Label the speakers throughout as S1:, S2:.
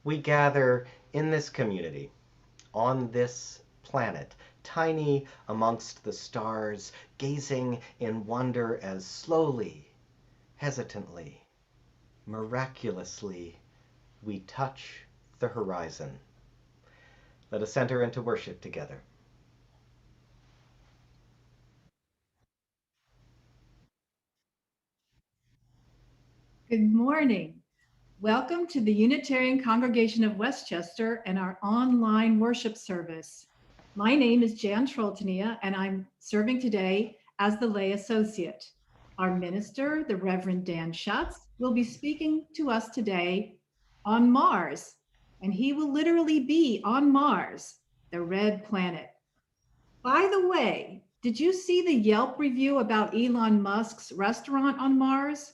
S1: We gather in this community, on this planet, tiny amongst the stars, gazing in wonder as slowly, hesitantly, miraculously, we touch the horizon. Let us enter into worship together.
S2: Good morning. Welcome to the Unitarian Congregation of Westchester and our online worship service. My name is Jaan Troltenier, and I'm serving today as the lay associate. Our minister, the Reverend Dan Schatz, will be speaking to us today on Mars, and he will literally be on Mars, the red planet. By the way, did you see the Yelp review about Elon Musk's restaurant on Mars?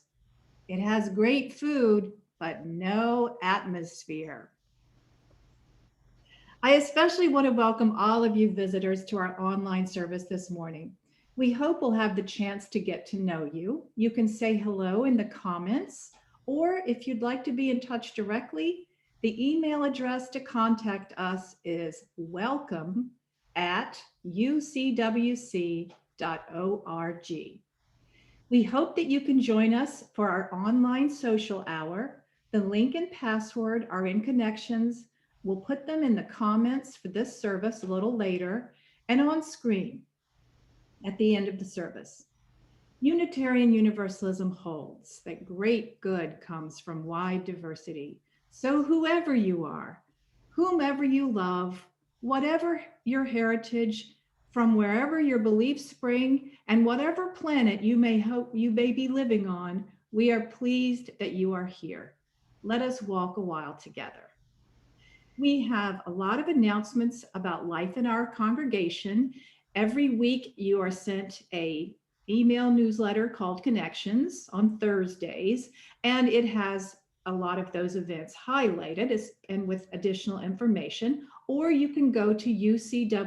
S2: It has great food, but no atmosphere. I especially want to welcome all of you visitors to our online service this morning. We hope we'll have the chance to get to know you. You can say hello in the comments, or if you'd like to be in touch directly, the email address to contact us is welcome@ucwc.org. We hope that you can join us for our online social hour. The link and password are in connections. We'll put them in the comments for this service a little later and on screen at the end of the service. Unitarian Universalism holds that great good comes from wide diversity. So whoever you are, whomever you love, whatever your heritage, from wherever your beliefs spring, and whatever planet you may be living on, we are pleased that you are here. Let us walk a while together. We have a lot of announcements about life in our congregation. Every week you are sent a email newsletter called Connections on Thursdays, and it has a lot of those events highlighted and with additional information, or you can go to ucwc.org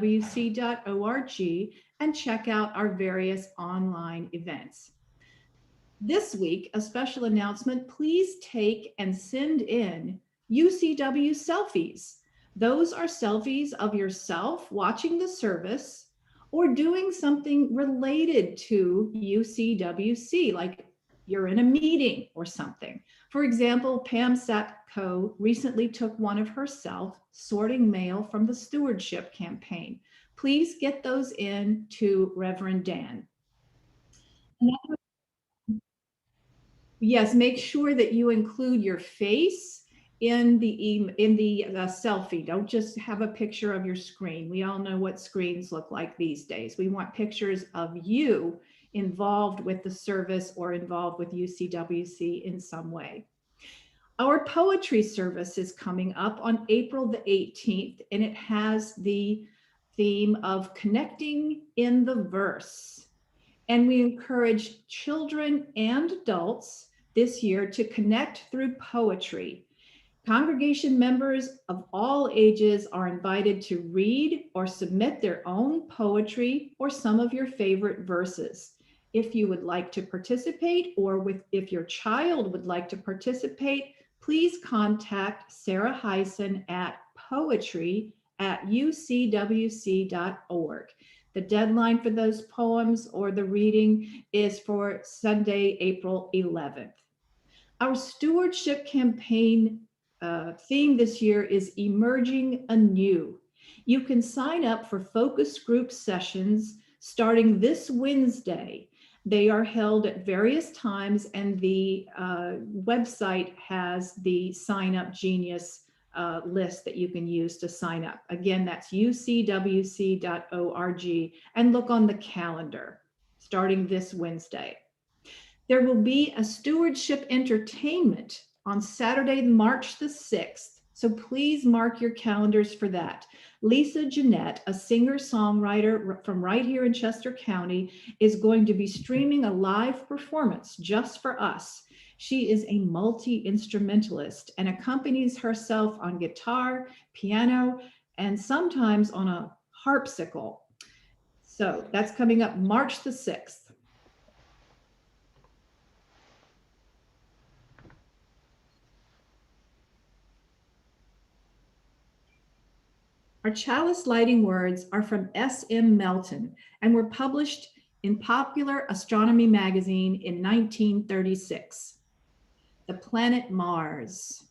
S2: and check out our various online events. This week, a special announcement, please take and send in UCW selfies. Those are selfies of yourself watching the service or doing something related to UCWC, like you're in a meeting or something. For example, Pam Satko recently took one of herself sorting mail from the stewardship campaign. Please get those in to Reverend Dan. Yes, make sure that you include your face in the selfie. Don't just have a picture of your screen. We all know what screens look like these days. We want pictures of you involved with the service or involved with UCWC in some way. Our poetry service is coming up on April the 18th, and it has the theme of connecting in the verse. And we encourage children and adults this year to connect through poetry. Congregation members of all ages are invited to read or submit their own poetry or some of your favorite verses. If you would like to participate, or if your child would like to participate, please contact Sarah Heisen at poetry@ucwc.org. The deadline for those poems or the reading is for Sunday, April 11th. Our stewardship campaign theme this year is Emerging Anew. You can sign up for focus group sessions starting this Wednesday. They are held at various times, and the website has the Sign Up Genius list that you can use to sign up. Again, that's ucwc.org, and look on the calendar starting this Wednesday. There will be a stewardship entertainment on Saturday, March the 6th. So please mark your calendars for that. Lisa Jeanette, a singer-songwriter from right here in Chester County, is going to be streaming a live performance just for us. She is a multi-instrumentalist and accompanies herself on guitar, piano, and sometimes on a harpsichord. So that's coming up March the 6th. Our chalice lighting words are from S.M. Melton and were published in Popular Astronomy magazine in 1936. The planet Mars.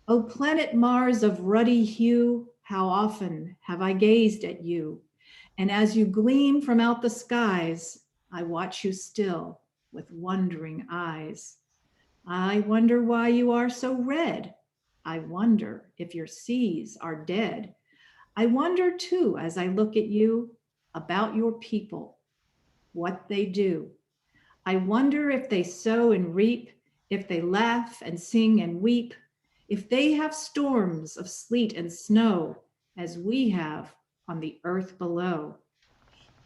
S2: O planet Mars of ruddy hue, how often have I gazed at you? And as you gleam from out the skies, I watch you still with wondering eyes. I wonder why you are so red. I wonder if your seas are dead. I wonder too, as I look at you, about your people, what they do. I wonder if they sow and reap, if they laugh and sing and weep, if they have storms of sleet and snow, as we have on the earth below.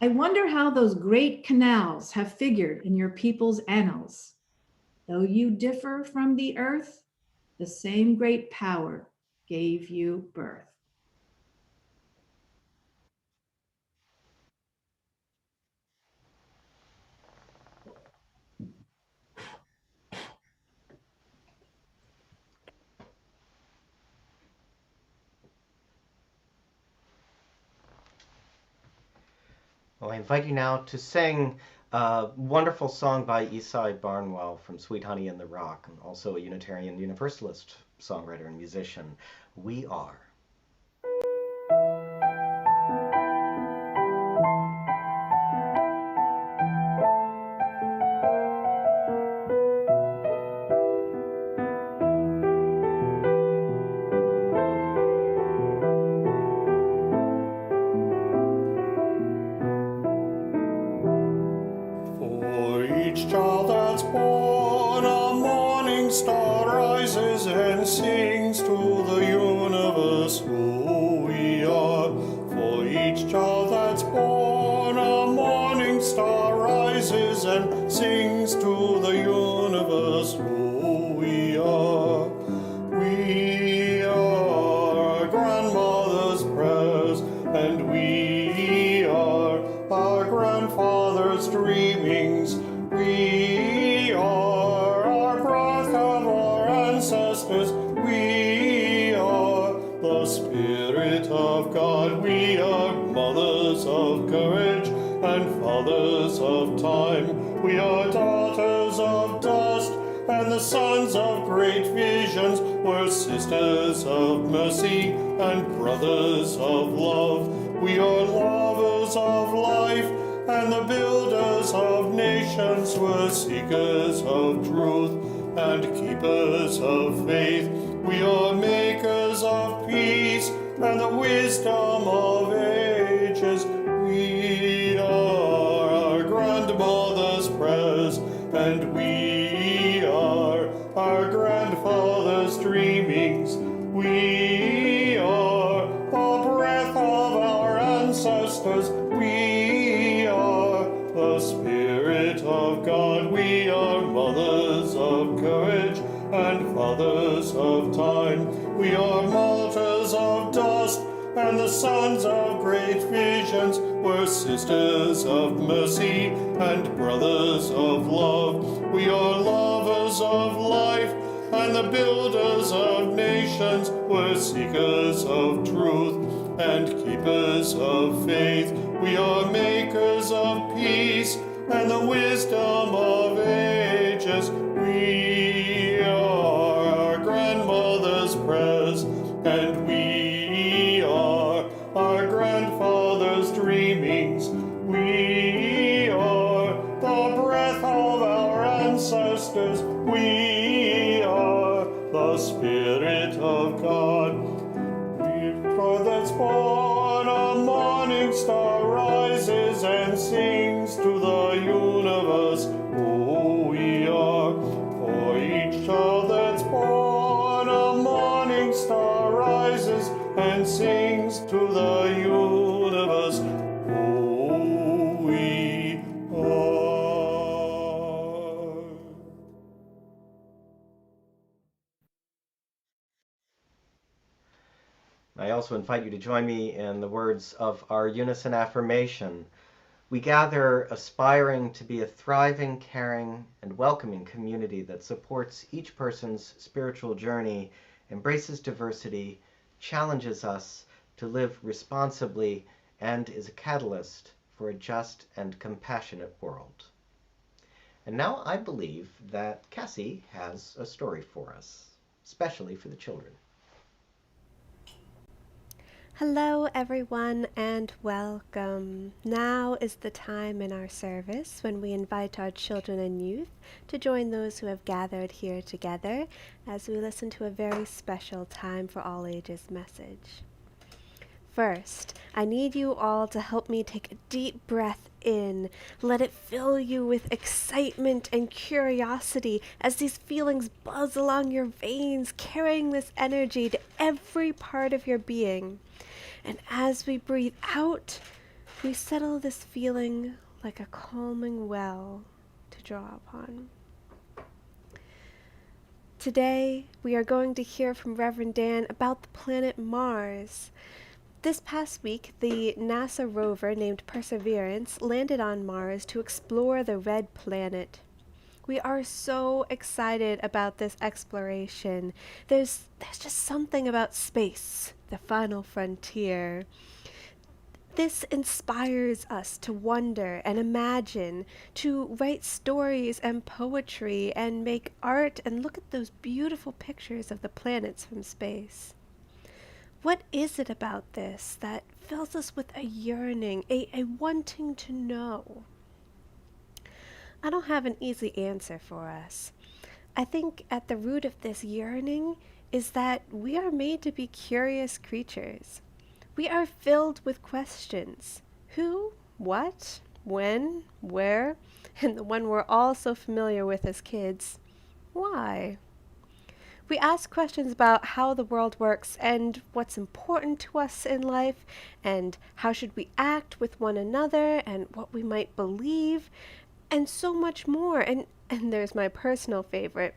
S2: I wonder how those great canals have figured in your people's annals. Though you differ from the earth, the same great power gave you birth.
S1: Well, I invite you now to sing a wonderful song by Esai Barnwell from Sweet Honey in the Rock, and also a Unitarian Universalist songwriter and musician. We Are.
S3: For each child that's born, a morning star rises and sings to the universe who we are. For each child that's born, a morning star rises and sings to the universe who we are. We are our grandmother's prayers, and we are our grandfather's dreamings. We are our breath of our ancestors. We are the Spirit of God. We are mothers of courage and fathers of time. We are daughters of dust and the sons of great visions. We're sisters of mercy and brothers of love. We are lovers of life and the builders of nations. We're seekers of truth and keepers of faith. We are makers of peace and the wisdom of ages. We are our grandmother's prayers, and we are our grandfather's dreamings. We are the breath of our ancestors. We are the Spirit of God. We are mothers of courage and fathers of time. We are martyrs of dust and the sons of great visions. We're sisters of mercy and brothers of love. We are lovers of life and the builders of nations. We're seekers of truth and keepers of faith. We are makers of peace and the wisdom of ages. We are our grandmother's prayers, and we are our grandfather's dreamings. We are the breath of our ancestors. We are the Spirit of God. That's born, a morning star rises and sings to the universe who we are. For each child that's born, a morning star rises and sings to the universe who we are.
S1: I also invite you to join me in the words of our unison affirmation. We gather aspiring to be a thriving, caring, and welcoming community that supports each person's spiritual journey, embraces diversity, challenges us to live responsibly, and is a catalyst for a just and compassionate world. And now I believe that Cassie has a story for us, especially for the children.
S4: Hello, everyone, and welcome. Now is the time in our service when we invite our children and youth to join those who have gathered here together as we listen to a very special Time for All Ages message. First, I need you all to help me take a deep breath in. Let it fill you with excitement and curiosity as these feelings buzz along your veins, carrying this energy to every part of your being. And as we breathe out, we settle this feeling like a calming well to draw upon. Today, we are going to hear from Reverend Dan about the planet Mars. This past week, the NASA rover named Perseverance landed on Mars to explore the red planet. We are so excited about this exploration. There's just something about space, the final frontier. This inspires us to wonder and imagine, to write stories and poetry and make art and look at those beautiful pictures of the planets from space. What is it about this that fills us with a yearning, a wanting to know? I don't have an easy answer for us. I think at the root of this yearning is that we are made to be curious creatures. We are filled with questions. Who, what, when, where, and the one we're all so familiar with as kids, why? We ask questions about how the world works and what's important to us in life, and how should we act with one another, and what we might believe, and so much more. And there's my personal favorite.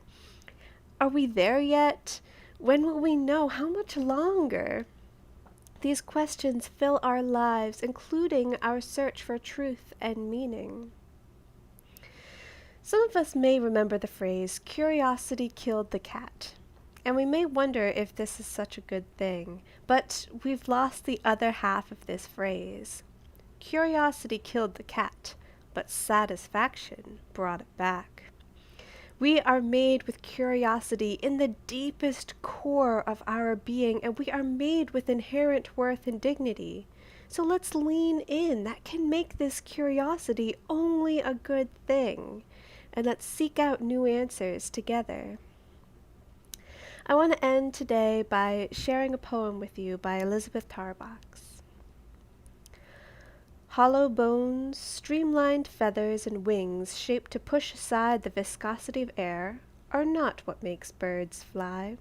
S4: Are we there yet? When will we know? How much longer? These questions fill our lives, including our search for truth and meaning. Some of us may remember the phrase, "Curiosity killed the cat." And we may wonder if this is such a good thing, but we've lost the other half of this phrase. Curiosity killed the cat, but satisfaction brought it back. We are made with curiosity in the deepest core of our being, and we are made with inherent worth and dignity. So let's lean in. That can make this curiosity only a good thing. And let's seek out new answers together. I want to end today by sharing a poem with you by Elizabeth Tarbox. Hollow bones, streamlined feathers and wings shaped to push aside the viscosity of air are not what makes birds fly.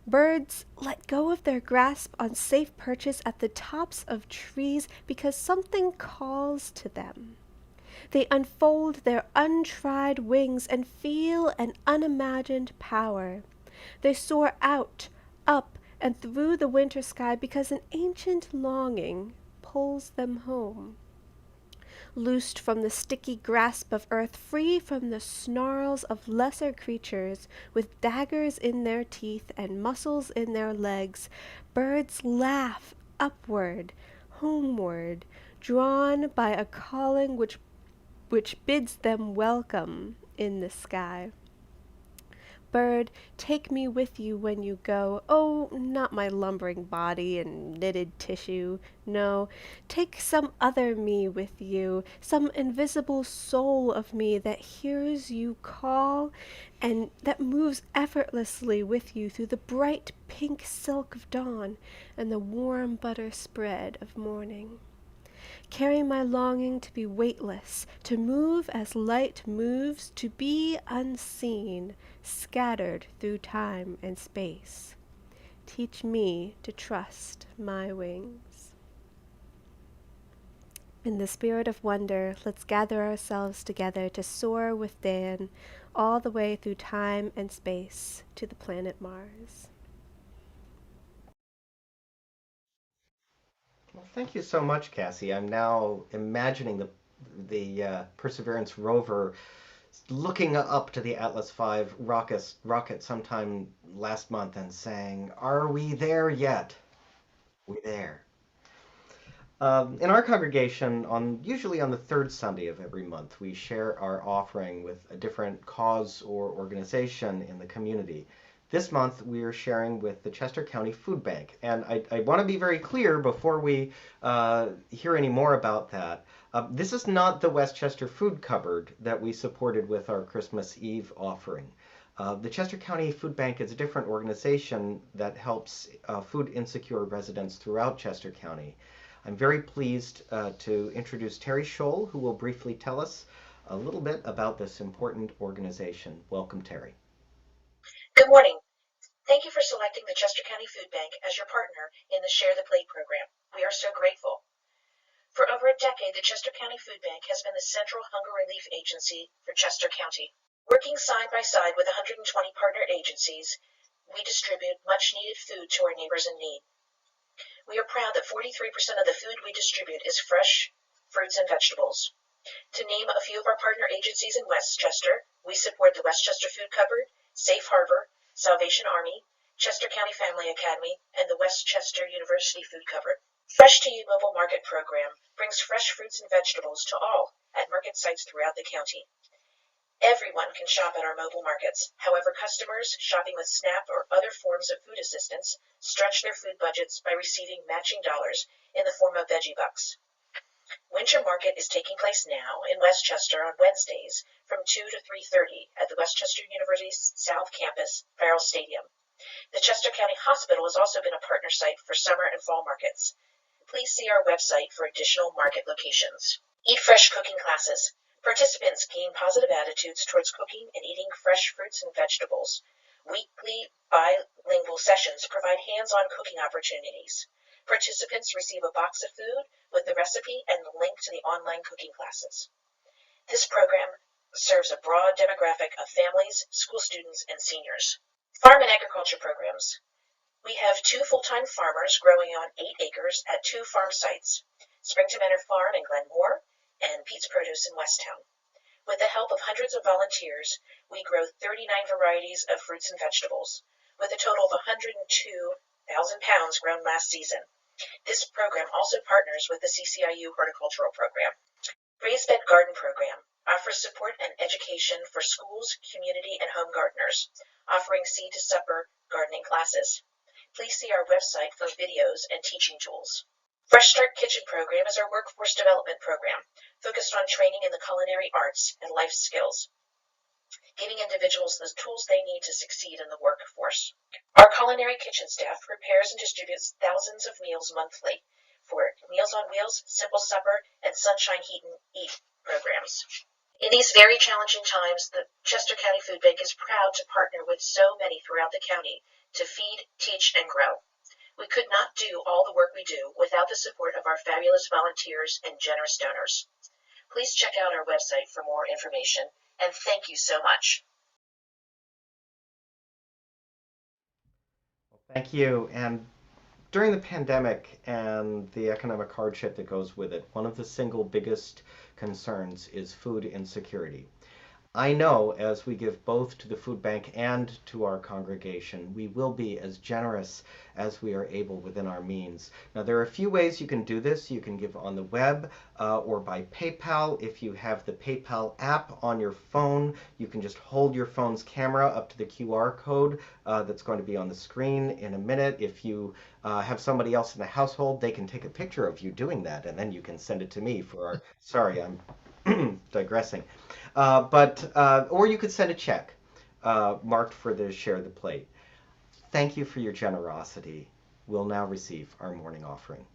S4: Birds let go of their grasp on safe perches at the tops of trees because something calls to them. They unfold their untried wings and feel an unimagined power. They soar out, up, and through the winter sky because an ancient longing pulls them home. Loosed from the sticky grasp of earth, free from the snarls of lesser creatures, with daggers in their teeth and muscles in their legs, birds laugh upward, homeward, drawn by a calling which bids them welcome in the sky. Bird, take me with you when you go. Oh, not my lumbering body and knitted tissue. No, take some other me with you, some invisible soul of me that hears you call and that moves effortlessly with you through the bright pink silk of dawn and the warm butter spread of morning. Carry my longing to be weightless, to move as light moves, to be unseen, scattered through time and space. Teach me to trust my wings. In the spirit of wonder, let's gather ourselves together to soar with Dan all the way through time and space to the planet Mars.
S1: Well, thank you so much, Cassie. I'm now imagining the Perseverance rover looking up to the Atlas V rocket sometime last month and saying, "Are we there yet? We there?" In our congregation, usually on the third Sunday of every month, we share our offering with a different cause or organization in the community. This month, we are sharing with the Chester County Food Bank, and I want to be very clear before we hear any more about that. This is not the Westchester Food Cupboard that we supported with our Christmas Eve offering. The Chester County Food Bank is a different organization that helps food insecure residents throughout Chester County. I'm very pleased to introduce Terry Scholl, who will briefly tell us a little bit about this important organization. Welcome, Terry.
S5: Good morning. Thank you for selecting the Chester County Food Bank as your partner in the Share the Plate program. We are so grateful. For over a decade, the Chester County Food Bank has been the central hunger relief agency for Chester County. Working side by side with 120 partner agencies, we distribute much needed food to our neighbors in need. We are proud that 43% of the food we distribute is fresh fruits and vegetables. To name a few of our partner agencies in Westchester, we support the Westchester Food Cupboard, Safe Harbor, Salvation Army, Chester County Family Academy, and the Westchester University Food Cupboard. Fresh to You Mobile Market program brings fresh fruits and vegetables to all at market sites throughout the county. Everyone can shop at our mobile markets. However, customers shopping with SNAP or other forms of food assistance stretch their food budgets by receiving matching dollars in the form of veggie bucks. Winter Market is taking place now in Westchester on Wednesdays from 2 to 3:30 at the Westchester University South Campus, Farrell Stadium. The Chester County Hospital has also been a partner site for summer and fall markets. Please see our website for additional market locations. Eat Fresh Cooking Classes. Participants gain positive attitudes towards cooking and eating fresh fruits and vegetables. Weekly bilingual sessions provide hands-on cooking opportunities. Participants receive a box of food with the recipe and the link to the online cooking classes. This program serves a broad demographic of families, school students, and seniors. Farm and agriculture programs. We have 2 full-time farmers growing on 8 acres at 2 farm sites, Springton Manor Farm in Glenmore and Pete's Produce in Westtown. With the help of hundreds of volunteers, we grow 39 varieties of fruits and vegetables, with a total of 102,000 pounds grown last season. This program also partners with the CCIU Horticultural Program. Raised Bed Garden Program offers support and education for schools, community, and home gardeners, offering seed to supper gardening classes. Please see our website for videos and teaching tools. Fresh Start Kitchen Program is our workforce development program focused on training in the culinary arts and life skills, giving individuals the tools they need to succeed in the workforce. Our culinary kitchen staff prepares and distributes thousands of meals monthly for Meals on Wheels, Simple Supper, and Sunshine Heat and Eat programs. In these very challenging times, the Chester County Food Bank is proud to partner with so many throughout the county to feed, teach, and grow. We could not do all the work we do without the support of our fabulous volunteers and generous donors. Please check out our website for more information, and thank you so much.
S1: Thank you. And during the pandemic and the economic hardship that goes with it, one of the single biggest concerns is food insecurity. I know as we give both to the food bank and to our congregation, we will be as generous as we are able within our means. Now, there are a few ways you can do this. You can give on the web or by PayPal. If you have the PayPal app on your phone, you can just hold your phone's camera up to the QR code that's going to be on the screen in a minute. If you have somebody else in the household, they can take a picture of you doing that, and then you can send it to me for our, sorry, I'm digressing. Or you could send a check marked for the Share the Plate. Thank you for your generosity. We'll now receive our morning offering.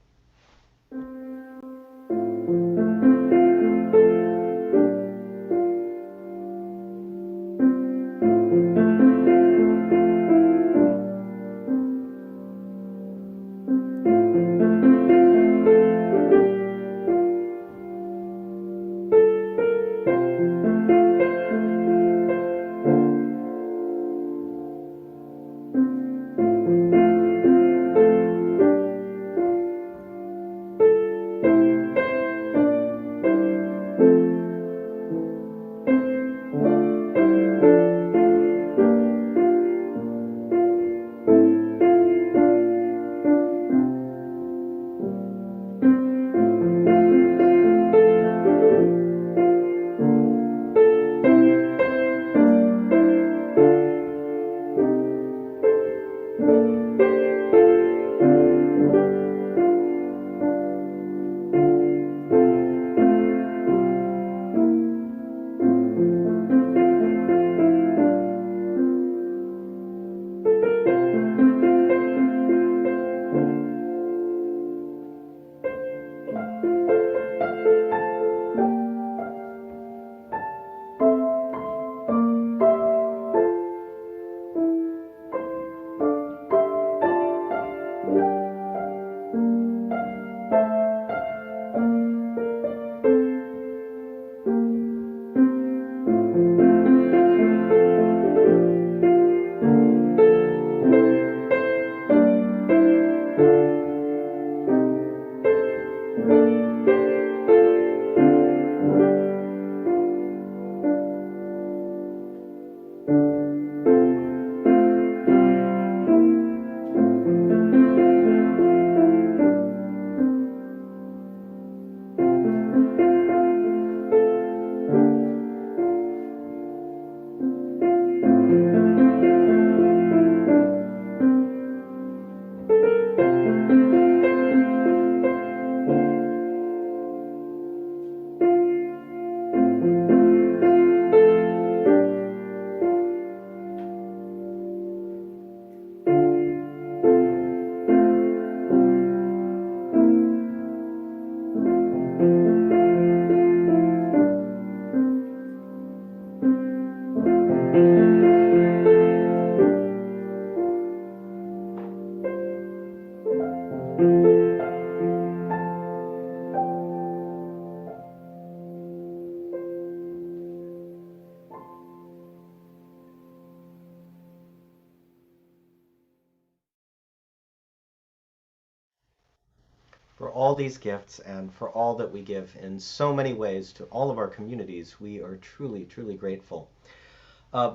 S1: for all these gifts and for all that we give in so many ways to all of our communities. We are truly, truly grateful.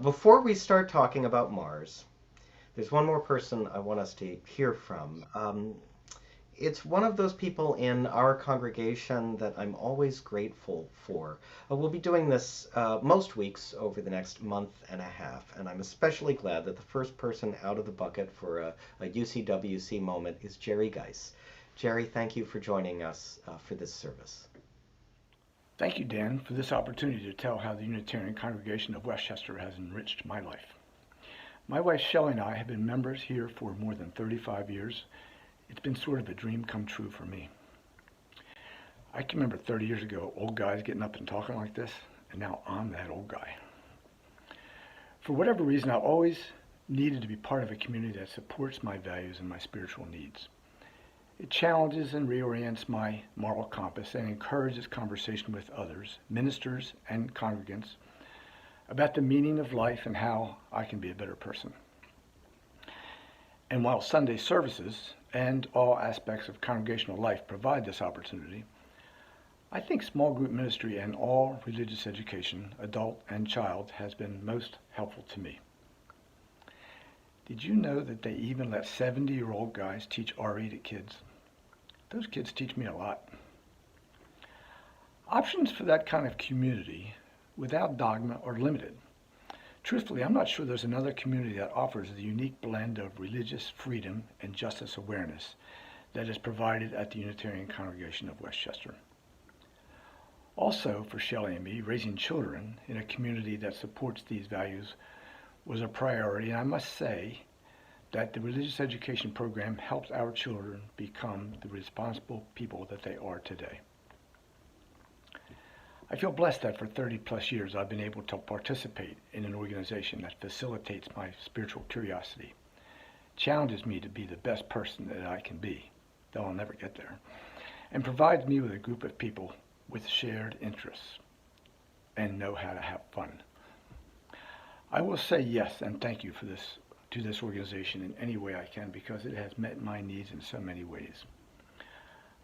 S1: Before we start talking about Mars, there's one more person I want us to hear from. It's one of those people in our congregation that I'm always grateful for. We'll be doing this most weeks over the next month and a half, and I'm especially glad that the first person out of the bucket for a UCWC moment is Jerry Geis. Jerry, thank you for joining us for this service.
S6: Thank you, Dan, for this opportunity to tell how the Unitarian Congregation of Westchester has enriched my life. My wife Shelley and I have been members here for more than 35 years. It's been sort of a dream come true for me. I can remember 30 years ago, old guys getting up and talking like this, and now I'm that old guy. For whatever reason, I've always needed to be part of a community that supports my values and my spiritual needs. It challenges and reorients my moral compass and encourages conversation with others, ministers and congregants, about the meaning of life and how I can be a better person. And while Sunday services and all aspects of congregational life provide this opportunity, I think small group ministry and all religious education, adult and child, has been most helpful to me. Did you know that they even let 70-year-old guys teach RE to kids? Those kids teach me a lot. Options for that kind of community without dogma are limited. Truthfully, I'm not sure there's another community that offers the unique blend of religious freedom and justice awareness that is provided at the Unitarian Congregation of Westchester. Also, for Shelley and me, raising children in a community that supports these values was a priority, and I must say that the religious education program helps our children become the responsible people that they are today. I feel blessed that for 30 plus years I've been able to participate in an organization that facilitates my spiritual curiosity, challenges me to be the best person that I can be, though I'll never get there, and provides me with a group of people with shared interests and know how to have fun. I will say yes and thank you to this organization in any way I can, because it has met my needs in so many ways.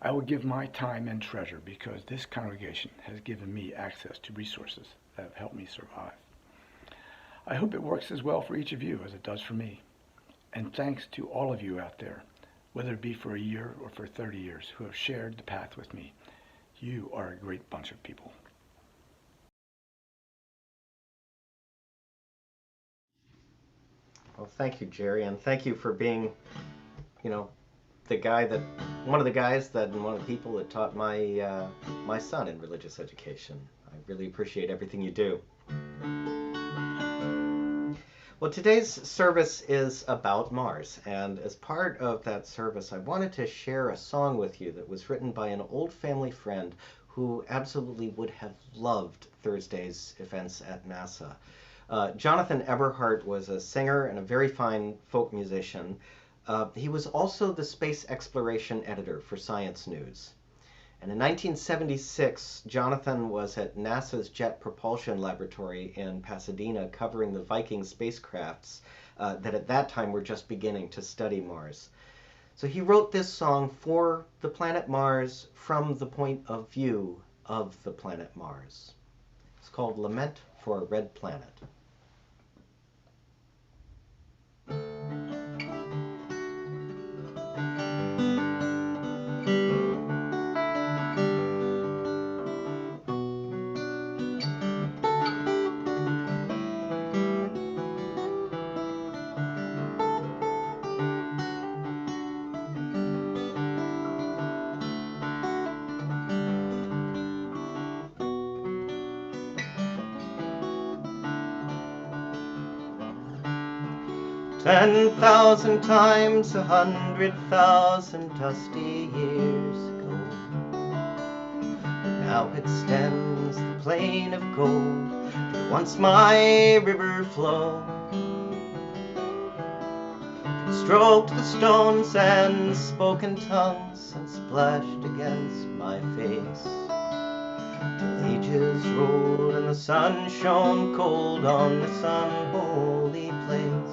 S6: I will give my time and treasure because this congregation has given me access to resources that have helped me survive. I hope it works as well for each of you as it does for me. And thanks to all of you out there, whether it be for a year or for 30 years, who have shared the path with me. You are a great bunch of people.
S1: Well, thank you, Jerry, and thank you for being, one of the guys and one of the people that taught my son in religious education. I really appreciate everything you do. Well, today's service is about Mars, and as part of that service, I wanted to share a song with you that was written by an old family friend who absolutely would have loved Thursday's events at NASA. Jonathan Eberhardt was a singer and a very fine folk musician. He was also the space exploration editor for Science News. And in 1976, Jonathan was at NASA's Jet Propulsion Laboratory in Pasadena covering the Viking spacecrafts that at that time were just beginning to study Mars. So he wrote this song for the planet Mars from the point of view of the planet Mars. It's called Lament for a Red Planet. 10,000 times 100,000 dusty years ago, now extends the plain of gold to once my river flowed. Stroked the stones and spoke in tongues and splashed against my face, till ages rolled and the sun shone cold on this unholy place.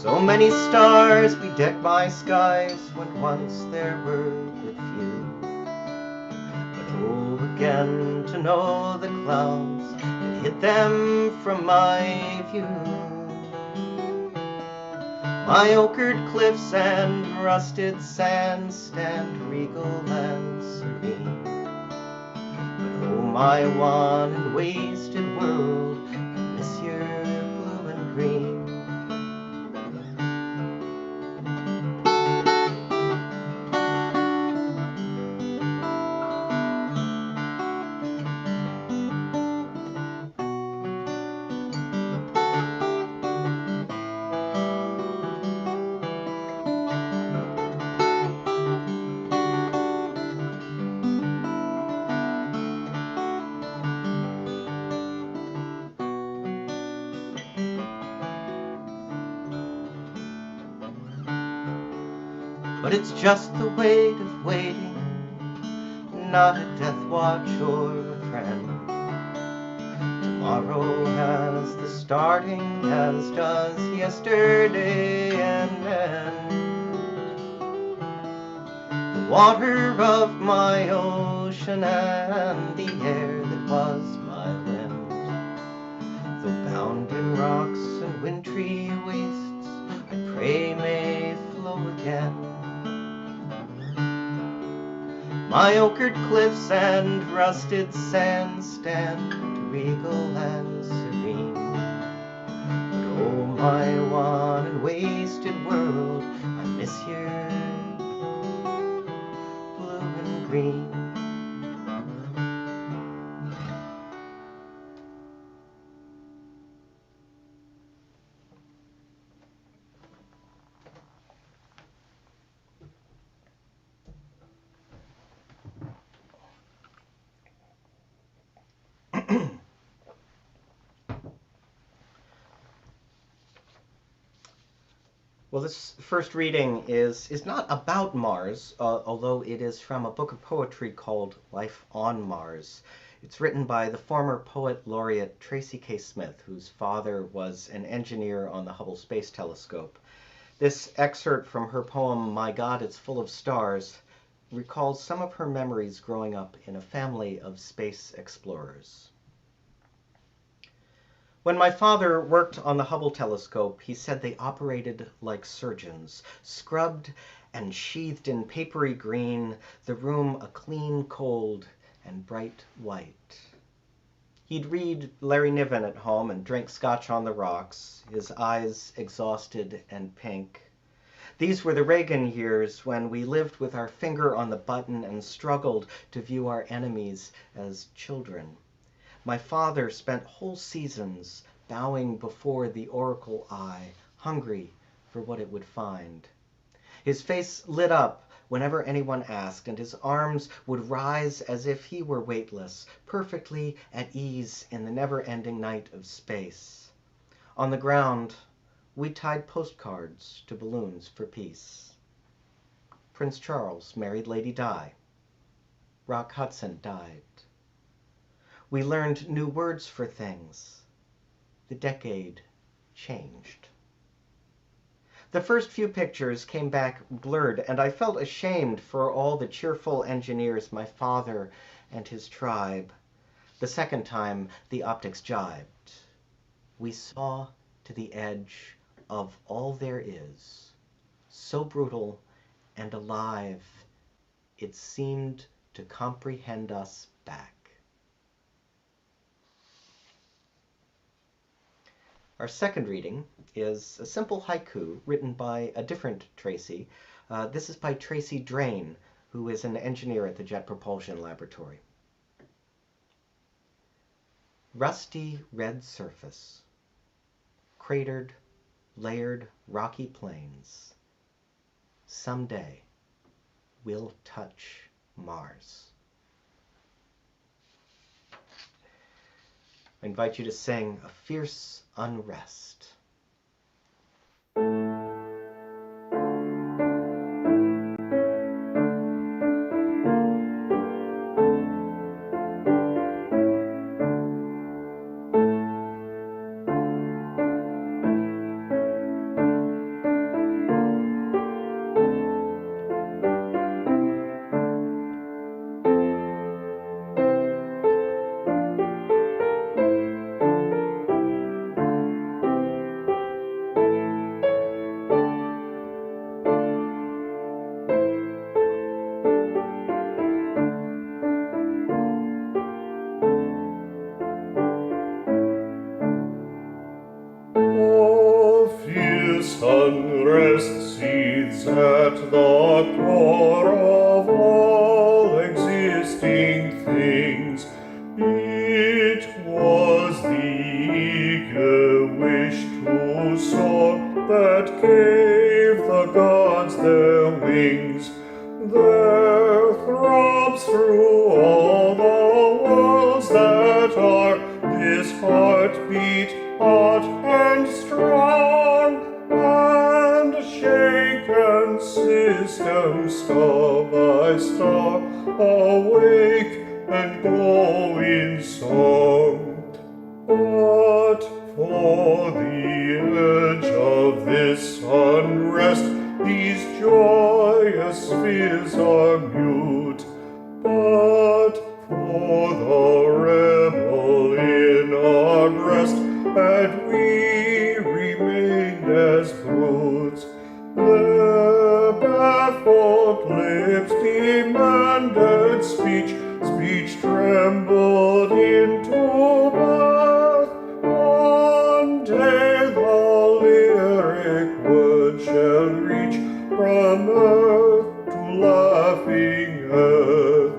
S1: So many stars bedeck my skies when once there were but few. But oh, again to know the clouds that hid them from my view. My ochred cliffs and rusted sands stand regal and serene. But oh, my wan and wasted world, I miss your blue and green. But it's just the weight of waiting, not a death watch or a friend. Tomorrow has the starting, as does yesterday and end. The water of my ocean and the air that was my wind, though bound in rocks and wintry wastes, I pray may flow again. My ochred cliffs and rusted sands stand regal and serene. But oh, my wan and wasted world, I miss your blue and green. Well, this first reading is not about Mars, although it is from a book of poetry called Life on Mars. It's written by the former poet laureate Tracy K. Smith, whose father was an engineer on the Hubble Space Telescope. This excerpt from her poem, My God, It's Full of Stars, recalls some of her memories growing up in a family of space explorers. When my father worked on the Hubble telescope, he said they operated like surgeons, scrubbed and sheathed in papery green, the room a clean cold and bright white. He'd read Larry Niven at home and drink scotch on the rocks, his eyes exhausted and pink. These were the Reagan years when we lived with our finger on the button and struggled to view our enemies as children. My father spent whole seasons bowing before the oracle eye, hungry for what it would find. His face lit up whenever anyone asked, and his arms would rise as if he were weightless, perfectly at ease in the never-ending night of space. On the ground, we tied postcards to balloons for peace. Prince Charles married Lady Di. Rock Hudson died. We learned new words for things. The decade changed. The first few pictures came back blurred, and I felt ashamed for all the cheerful engineers, my father and his tribe. The second time, the optics jibed. We saw to the edge of all there is, so brutal and alive, it seemed to comprehend us back. Our second reading is a simple haiku written by a different Tracy. This is by Tracy Drain, who is an engineer at the Jet Propulsion Laboratory. Rusty red surface, cratered, layered rocky plains. Someday we'll touch Mars. I invite you to sing A Fierce Unrest.
S3: this unrest seethes at the core of all existing things. It was the eager wish to soar that gave the gods their wings. There throbs through all the worlds that are this heartbeat hot and strong, and shaken system star by star awake and glow in song. But for the edge of this unrest, these joyous fears are mute. But for the rebel in our breast, had we remained as brutes, their baffled lips demanded speech. Speech trembled into birth. One day the lyric word shall reach from earth to laughing earth.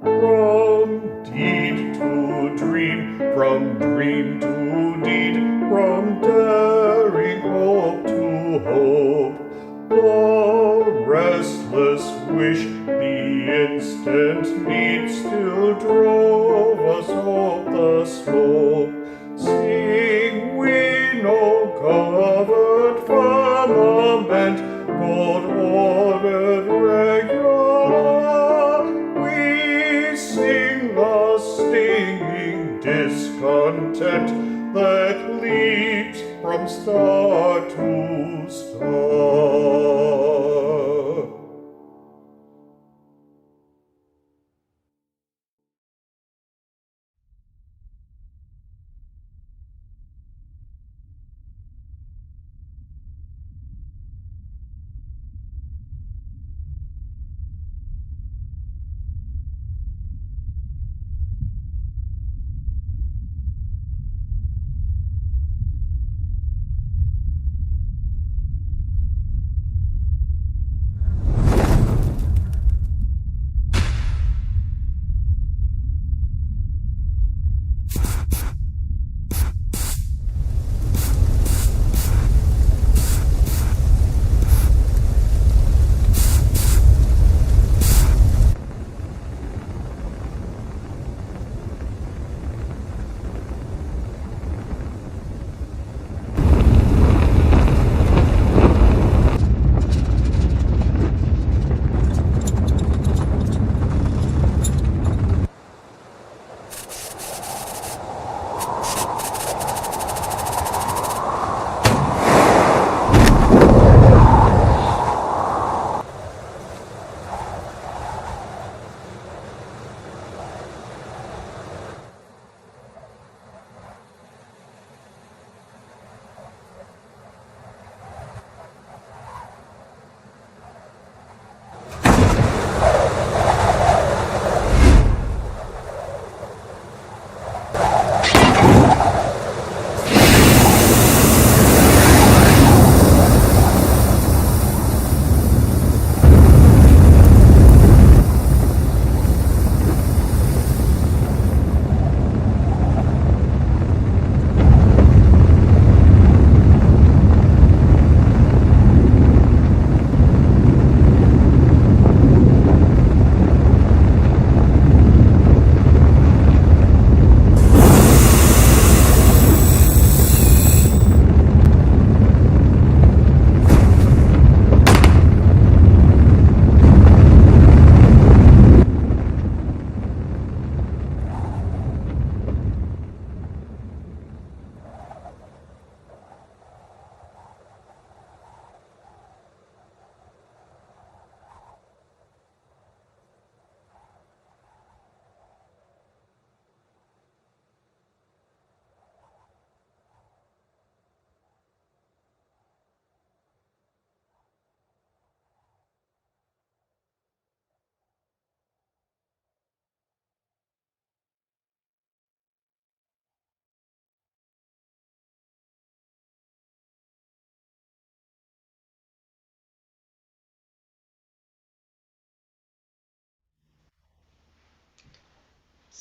S3: From deed to dream, from dream to deed, from daring hope to hope. The restless wish, the instant need still drove us up the slope. Seeing we no covered firmament, God-ordered regular, we sing the stinging discontent that leaps from star to star.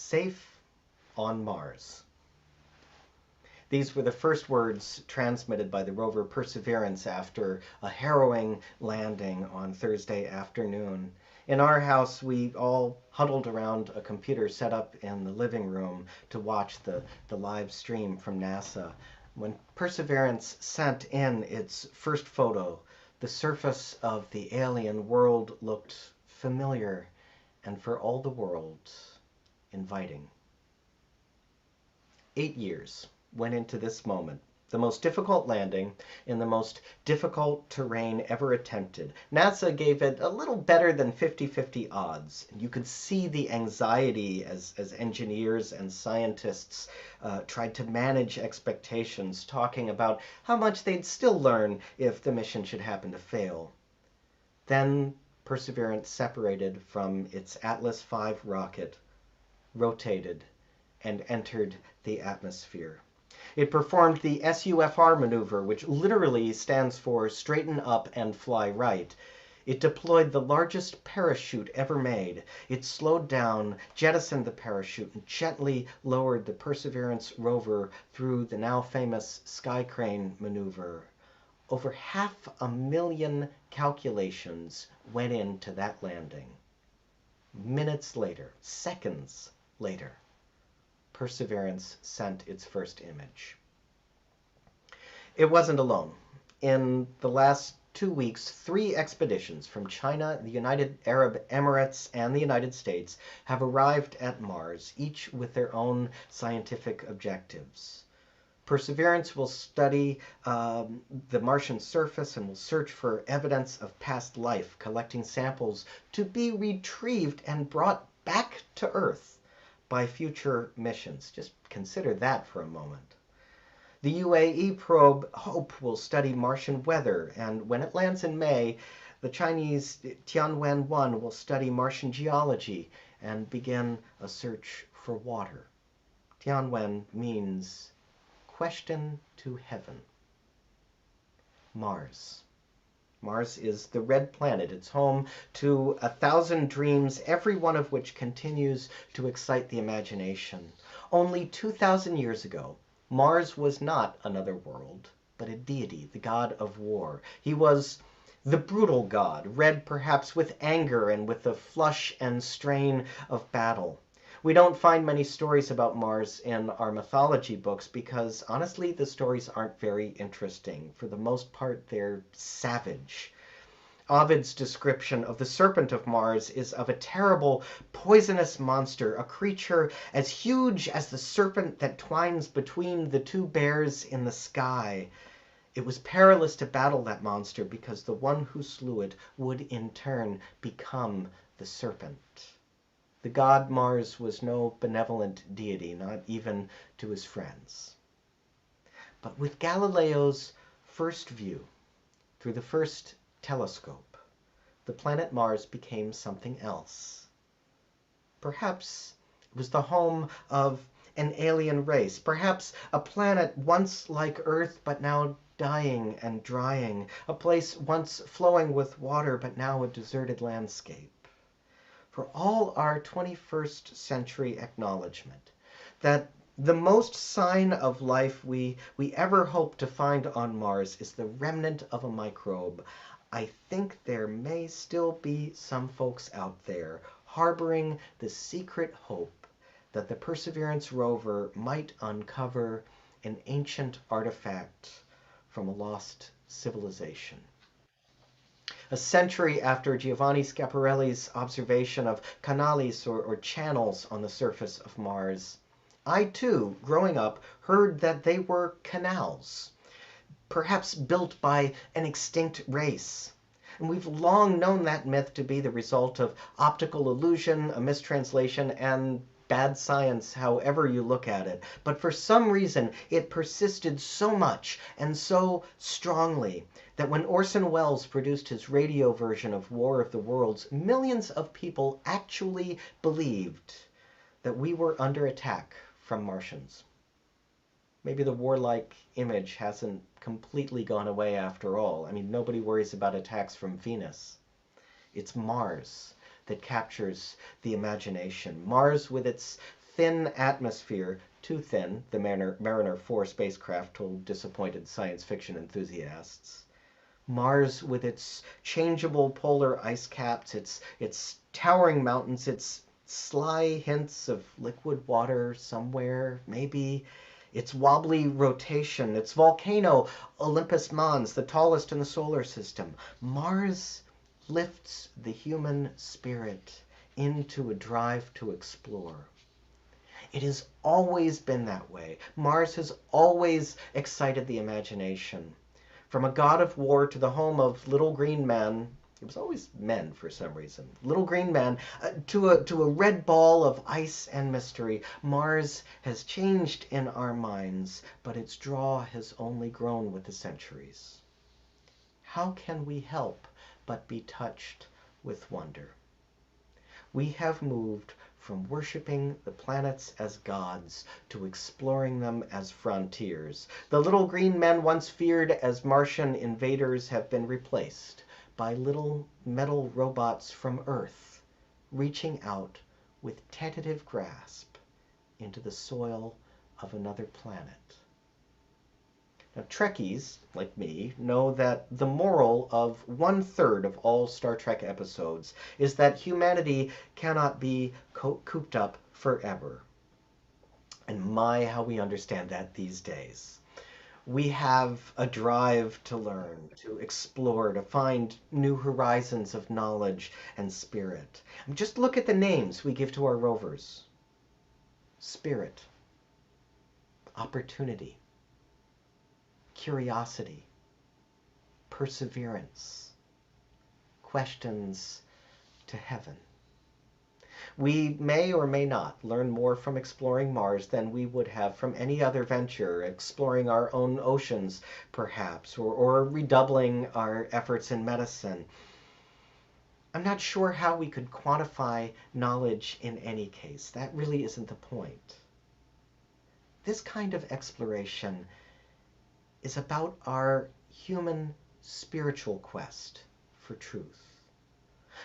S1: safe on Mars. These were the first words transmitted by the rover Perseverance after a harrowing landing on Thursday afternoon. In our house, we all huddled around a computer set up in the living room to watch the live stream from NASA. When Perseverance sent in its first photo, the surface of the alien world looked familiar and for all the world inviting. 8 years went into this moment, the most difficult landing in the most difficult terrain ever attempted. NASA gave it a little better than 50-50 odds. You could see the anxiety as engineers and scientists tried to manage expectations, talking about how much they'd still learn if the mission should happen to fail. Then Perseverance separated from its Atlas V rocket, rotated, and entered the atmosphere. It performed the SUFR maneuver, which literally stands for straighten up and fly right. It deployed the largest parachute ever made. It slowed down, jettisoned the parachute, and gently lowered the Perseverance rover through the now famous sky crane maneuver. Over 500,000 calculations went into that landing. Minutes later, seconds later, Perseverance sent its first image. It wasn't alone. In the last 2 weeks, 3 expeditions from China, the United Arab Emirates, and the United States have arrived at Mars, each with their own scientific objectives. Perseverance will study the Martian surface and will search for evidence of past life, collecting samples to be retrieved and brought back to Earth by future missions. Just consider that for a moment. The UAE probe HOPE will study Martian weather, and when it lands in May, the Chinese Tianwen-1 will study Martian geology and begin a search for water. Tianwen means question to heaven. Mars. Mars is the red planet. It's home to 1,000 dreams, every one of which continues to excite the imagination. Only 2,000 years ago, Mars was not another world, but a deity, the god of war. He was the brutal god, red perhaps with anger and with the flush and strain of battle. We don't find many stories about Mars in our mythology books because, honestly, the stories aren't very interesting. For the most part, they're savage. Ovid's description of the serpent of Mars is of a terrible, poisonous monster, a creature as huge as the serpent that twines between the 2 bears in the sky. It was perilous to battle that monster because the one who slew it would in turn become the serpent. The god Mars was no benevolent deity, not even to his friends. But with Galileo's first view, through the first telescope, the planet Mars became something else. Perhaps it was the home of an alien race, perhaps a planet once like Earth but now dying and drying, a place once flowing with water but now a deserted landscape. For all our 21st century acknowledgement that the most sign of life we ever hope to find on Mars is the remnant of a microbe, I think there may still be some folks out there harboring the secret hope that the Perseverance rover might uncover an ancient artifact from a lost civilization. A century after Giovanni Schiaparelli's observation of canales or channels on the surface of Mars, I too, growing up, heard that they were canals, perhaps built by an extinct race. And we've long known that myth to be the result of optical illusion, a mistranslation, and bad science, however you look at it. But for some reason, it persisted so much and so strongly that when Orson Welles produced his radio version of War of the Worlds, millions of people actually believed that we were under attack from Martians. Maybe the warlike image hasn't completely gone away after all. I mean, nobody worries about attacks from Venus. It's Mars that captures the imagination. Mars with its thin atmosphere, too thin, the Mariner 4 spacecraft told disappointed science fiction enthusiasts. Mars, with its changeable polar ice caps, its towering mountains, its sly hints of liquid water somewhere, maybe, its wobbly rotation, its volcano, Olympus Mons, the tallest in the solar system. Mars lifts the human spirit into a drive to explore. It has always been that way. Mars has always excited the imagination. From a god of war to the home of little green men, it was always men for some reason, little green men, to a red ball of ice and mystery, Mars has changed in our minds, but its draw has only grown with the centuries. How can we help but be touched with wonder? We have moved from worshiping the planets as gods to exploring them as frontiers. The little green men once feared as Martian invaders have been replaced by little metal robots from Earth, reaching out with tentative grasp into the soil of another planet. Now, Trekkies, like me, know that the moral of 1/3 of all Star Trek episodes is that humanity cannot be cooped up forever. And my, how we understand that these days. We have a drive to learn, to explore, to find new horizons of knowledge and spirit. Just look at the names we give to our rovers. Spirit, opportunity, curiosity, perseverance, questions to heaven. We may or may not learn more from exploring Mars than we would have from any other venture, exploring our own oceans, perhaps, or redoubling our efforts in medicine. I'm not sure how we could quantify knowledge in any case. That really isn't the point. This kind of exploration is about our human spiritual quest for truth.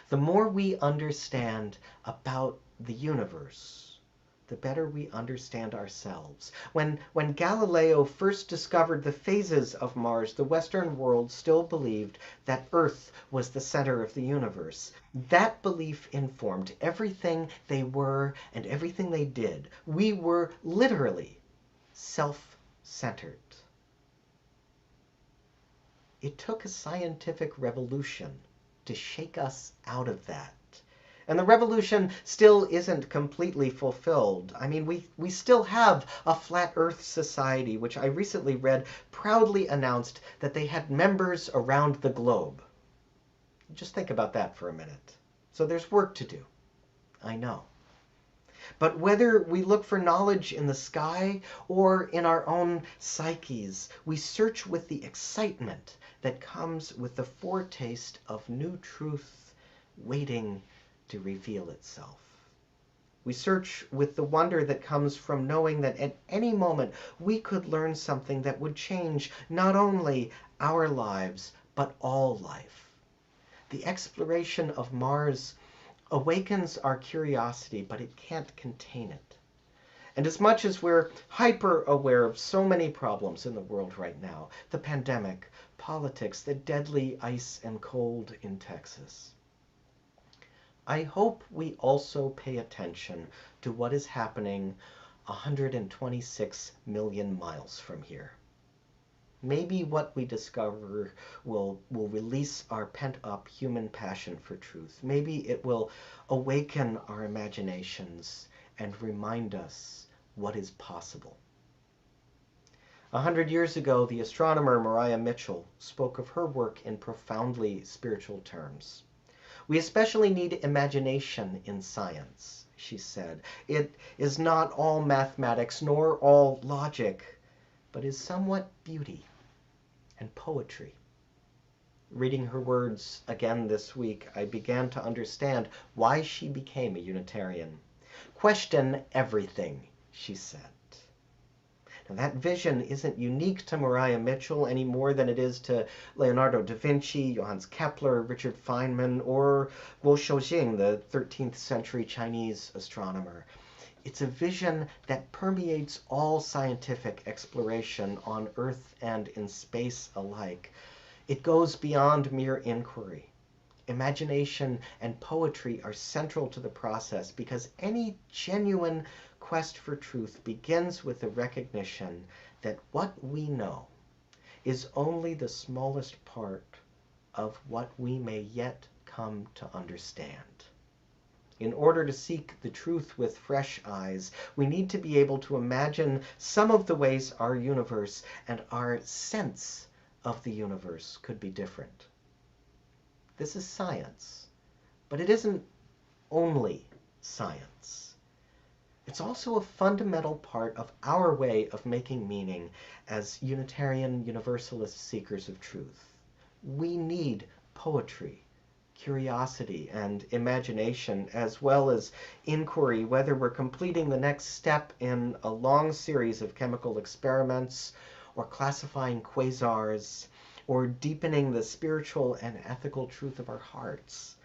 S1: The more we understand about the universe, the better we understand ourselves. When Galileo first discovered the phases of Mars, the Western world still believed that Earth was the center of the universe. That belief informed everything they were and everything they did. We were literally self-centered. It took a scientific revolution to shake us out of that. And the revolution still isn't completely fulfilled. I mean, we still have a flat Earth society, which I recently read proudly announced that they had members around the globe. Just think about that for a minute. So there's work to do. I know. But whether we look for knowledge in the sky or in our own psyches, we search with the excitement that comes with the foretaste of new truth waiting to reveal itself. We search with the wonder that comes from knowing that at any moment we could learn something that would change not only our lives, but all life. The exploration of Mars awakens our curiosity, but it can't contain it. And as much as we're hyper aware of so many problems in the world right now, the pandemic, politics, the deadly ice and cold in Texas, I hope we also pay attention to what is happening 126 million miles from here. Maybe what we discover will release our pent-up human passion for truth. Maybe it will awaken our imaginations and remind us what is possible. 100 years ago, the astronomer Maria Mitchell spoke of her work in profoundly spiritual terms. We especially need imagination in science, she said. It is not all mathematics nor all logic, but is somewhat beauty and poetry. Reading her words again this week, I began to understand why she became a Unitarian. Question everything, she said. Now, that vision isn't unique to Maria Mitchell any more than it is to Leonardo da Vinci, Johannes Kepler, Richard Feynman, or Guo Shoujing, the 13th century Chinese astronomer. It's a vision that permeates all scientific exploration on Earth and in space alike. It goes beyond mere inquiry. Imagination and poetry are central to the process because any genuine quest for truth begins with the recognition that what we know is only the smallest part of what we may yet come to understand. In order to seek the truth with fresh eyes, we need to be able to imagine some of the ways our universe and our sense of the universe could be different. This is science, but it isn't only science. It's also a fundamental part of our way of making meaning as Unitarian Universalist seekers of truth. We need poetry, curiosity, and imagination, as well as inquiry, whether we're completing the next step in a long series of chemical experiments, or classifying quasars, or deepening the spiritual and ethical truth of our hearts.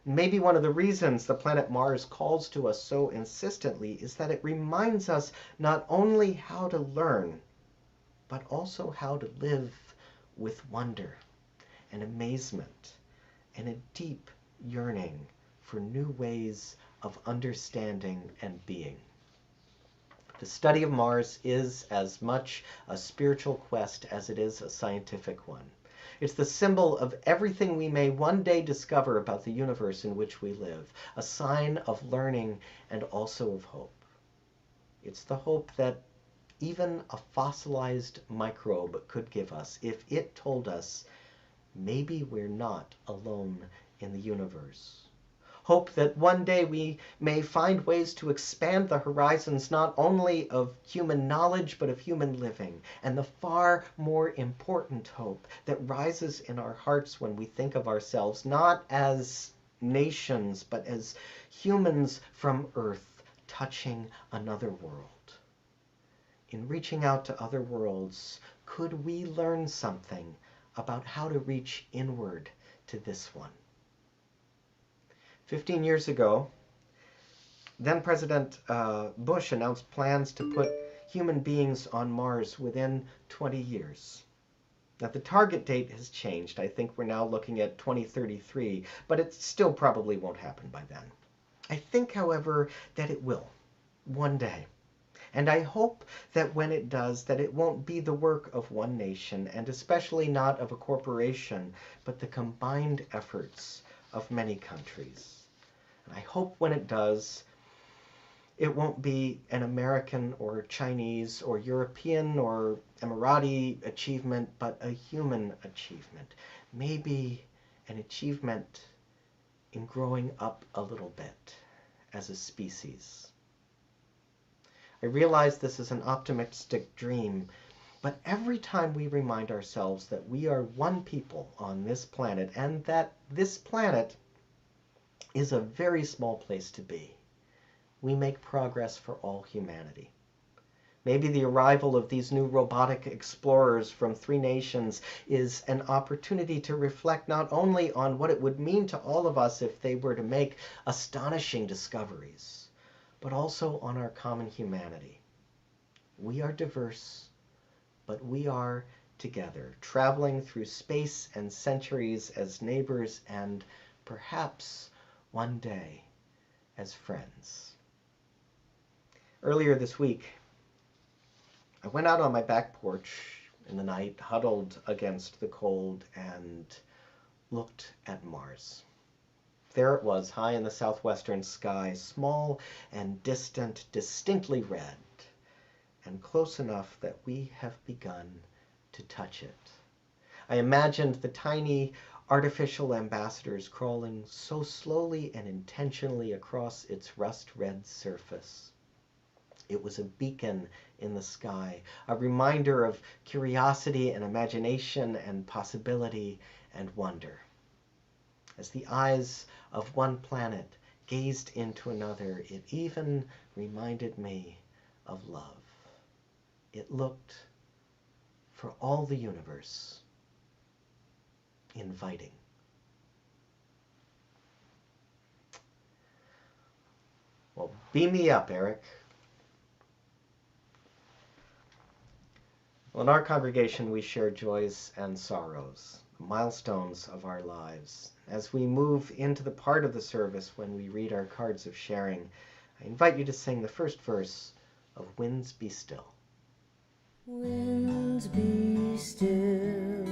S1: Maybe one of the reasons the planet Mars calls to us so insistently is that it reminds us not only how to learn, but also how to live with wonder and amazement and a deep yearning for new ways of understanding and being. The study of Mars is as much a spiritual quest as it is a scientific one. It's the symbol of everything we may one day discover about the universe in which we live, a sign of learning and also of hope. It's the hope that even a fossilized microbe could give us if it told us maybe we're not alone in the universe. Hope that one day we may find ways to expand the horizons not only of human knowledge but of human living, and the far more important hope that rises in our hearts when we think of ourselves not as nations but as humans from Earth touching another world. In reaching out to other worlds, could we learn something about how to reach inward to this one? 15 years ago, then President Bush announced plans to put human beings on Mars within 20 years. Now, the target date has changed. I think we're now looking at 2033, but it still probably won't happen by then. I think, however, that it will, one day. And I hope that when it does, that it won't be the work of one nation, and especially not of a corporation, but the combined efforts of many countries. And I hope when it does, it won't be an American or Chinese or European or Emirati achievement, but a human achievement. Maybe an achievement in growing up a little bit as a species. I realize this is an optimistic dream, but every time we remind ourselves that we are one people on this planet and that this planet is a very small place to be, we make progress for all humanity. Maybe the arrival of these new robotic explorers from 3 nations is an opportunity to reflect not only on what it would mean to all of us if they were to make astonishing discoveries, but also on our common humanity. We are diverse, but we are together, traveling through space and centuries as neighbors and perhaps one day as friends. Earlier this week, I went out on my back porch in the night, huddled against the cold, and looked at Mars. There it was, high in the southwestern sky, small and distant, distinctly red, and close enough that we have begun to touch it. I imagined the tiny artificial ambassadors crawling so slowly and intentionally across its rust-red surface. It was a beacon in the sky, a reminder of curiosity and imagination and possibility and wonder. As the eyes of one planet gazed into another, it even reminded me of love. It looked, for all the universe, inviting. Well, Beam me up, Eric. Well, in our congregation, we share joys and sorrows, milestones of our lives. As we move into the part of the service when we read our cards of sharing, I invite you to sing the first verse of Winds Be Still.
S7: Winds be still,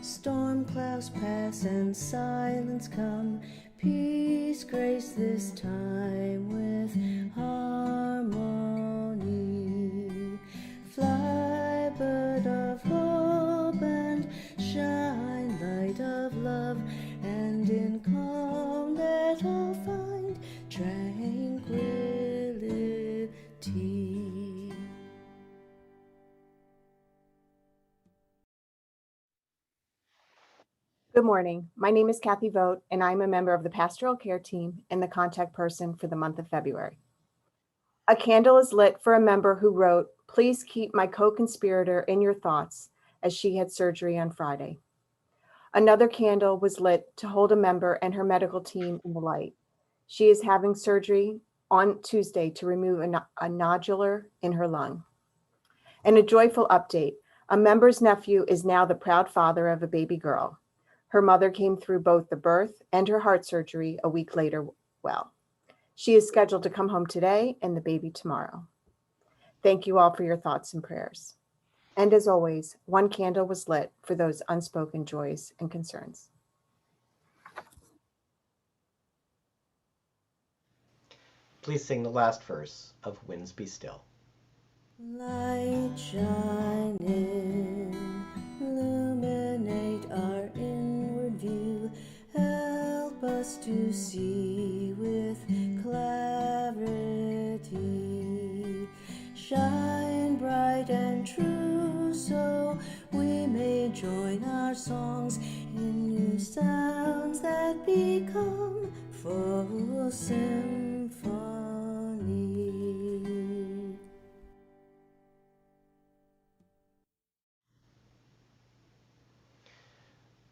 S7: storm clouds pass and silence come, peace grace this time with harmony. Fly, bird of hope, and shine, light of love, and in calm let all find tranquility.
S8: Good morning. My name is Kathy Vogt, and I'm a member of the pastoral care team and the contact person for the month of February. A candle is lit for a member who wrote, "Please keep my co-conspirator in your thoughts," as she had surgery on Friday. Another candle was lit to hold a member and her medical team in the light. She is having surgery on Tuesday to remove a nodular in her lung. And a joyful update, a member's nephew is now the proud father of a baby girl. Her mother came through both the birth and her heart surgery a week later well. She is scheduled to come home today and the baby tomorrow. Thank you all for your thoughts and prayers. And as always, one candle was lit for those unspoken joys and concerns.
S1: Please sing the last verse of Winds Be Still.
S7: Light shine in, illuminate our inward view, help us to see with clarity. Shine bright and true, so we may join our songs in new sounds that become full symphony.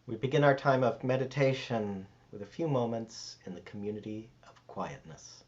S1: We begin our time of meditation with a few moments in the community of quietness.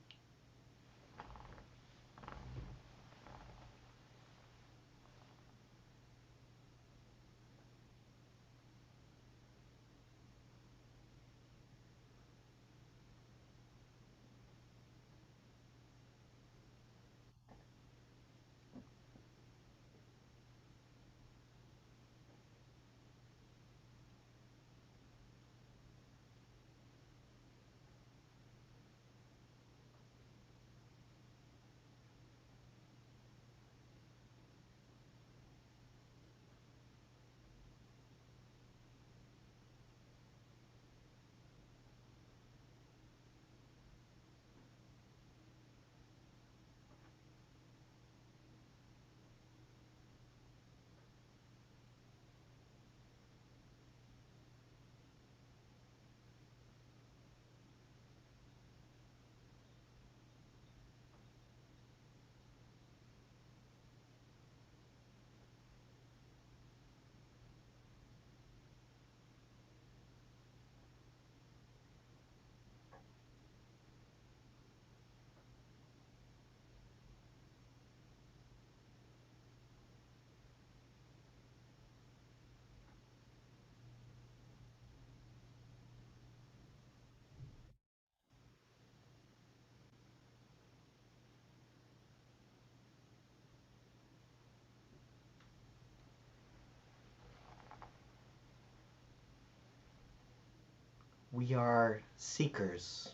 S1: We are seekers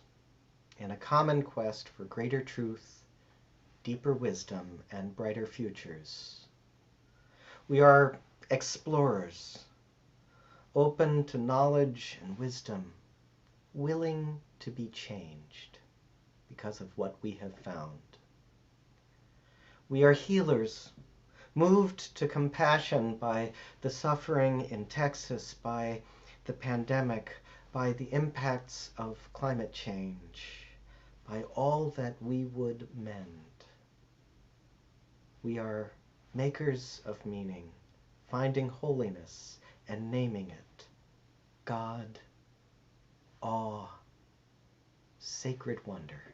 S1: in a common quest for greater truth, deeper wisdom, and brighter futures. We are explorers, open to knowledge and wisdom, willing to be changed because of what we have found. We are healers, moved to compassion by the suffering in Texas, by the pandemic, by the impacts of climate change, by all that we would mend. We are makers of meaning, finding holiness and naming it. God, awe, sacred wonder.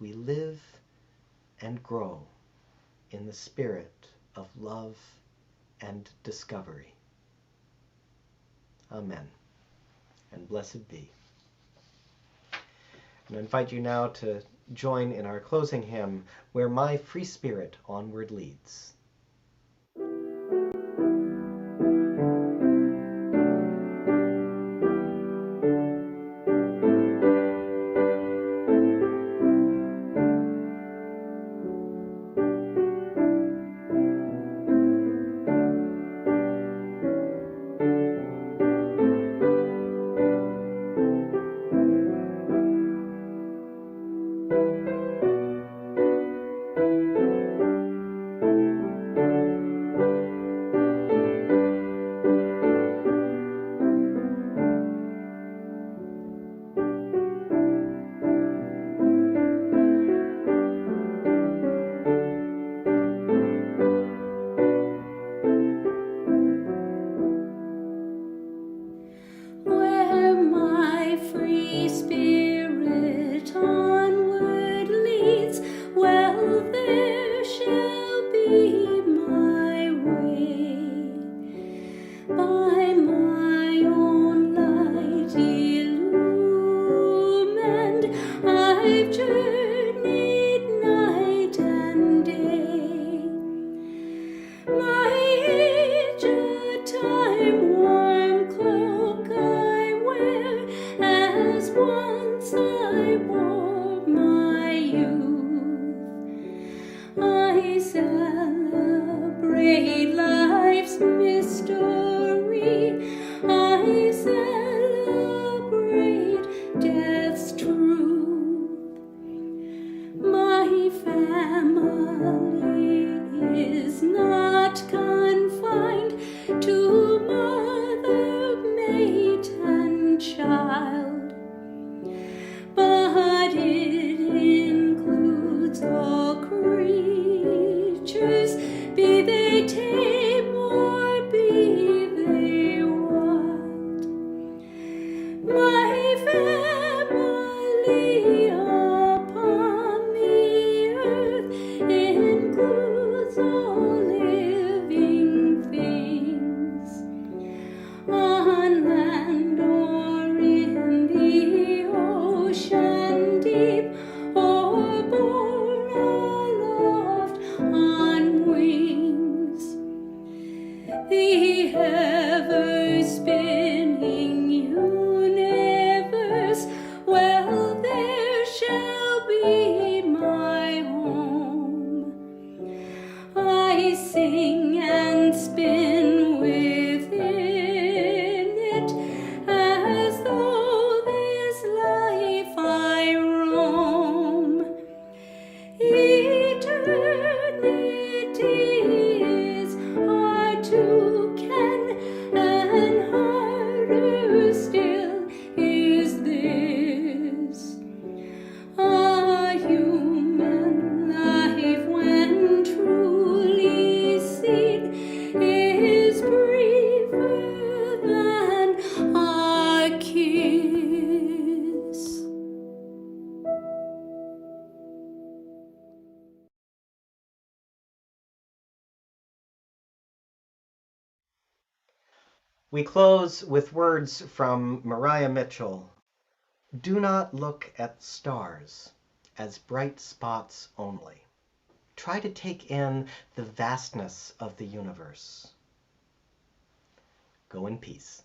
S1: we live and grow in the spirit of love and discovery. Amen, and blessed be. And I invite you now to join in our closing hymn, Where My Free Spirit Onward Leads.
S7: Where my free spirit onward leads, well, there shall be my way. By my own light illumined, I've journeyed night and day. My aged time-worn cloak I wear, as once I wore my youth. I celebrate life's mystery, I celebrate death's truth. My family is not confined to mother, mate, and child, but it includes all creatures, be they tame or be they wild. My family upon the earth includes all living things, on land or in the ocean deep, or borne aloft on wings. The ever-spinning universe, well, there shall be my home. I sing and spin within it, as though this life I roam. Eternity is hard to ken, and harder still is this. A human life, when truly seen, is briefer than a kiss.
S1: We close with words from Maria Mitchell. Do not look at stars as bright spots only. Try to take in the vastness of the universe. Go in peace.